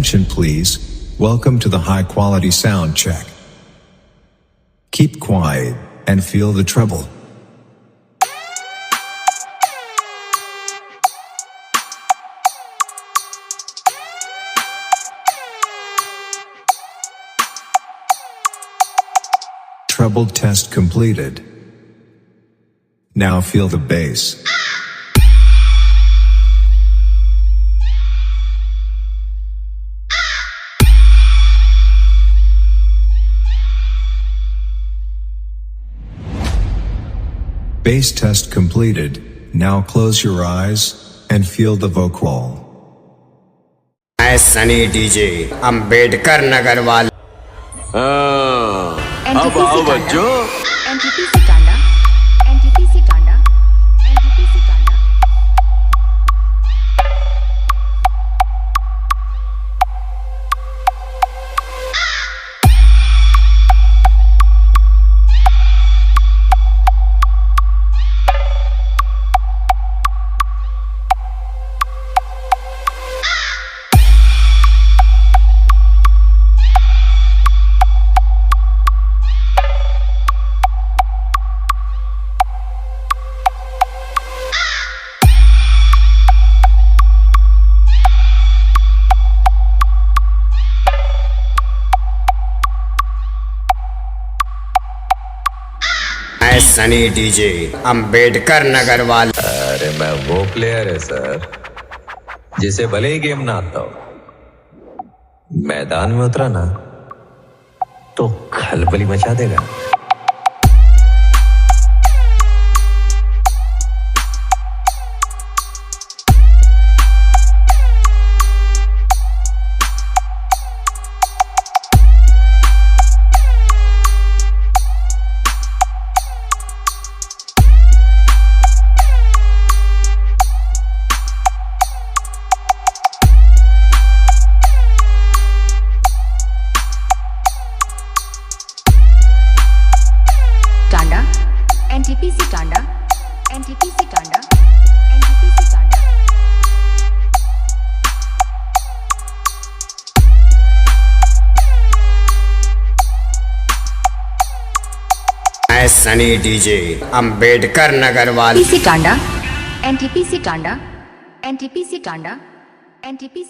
Attention please, welcome to the high quality sound check. Keep quiet and feel the treble. Treble test completed. Now feel the bass. Bass test completed. Now close your eyes and feel the vocal. मैं Sunny DJ Ambedkar Nagar वाले। अब आओ बच्चों। NTPC Tanda, NTPC Tanda, NTPC Tanda. मैं Sunny DJ Ambedkar Nagar वाले। अरे मैं वो प्लेयर है सर जिसे भले ही गेम ना आता हो, मैदान में उतरा ना तो खलबली मचा देगा। Tanda, NTPC Tanda, NTPC Tanda, NTPC Tanda. मैं सनी डीजे अंबेडकर नगर वाले। Tanda, NTPC Tanda, NTPC Tanda, NTPC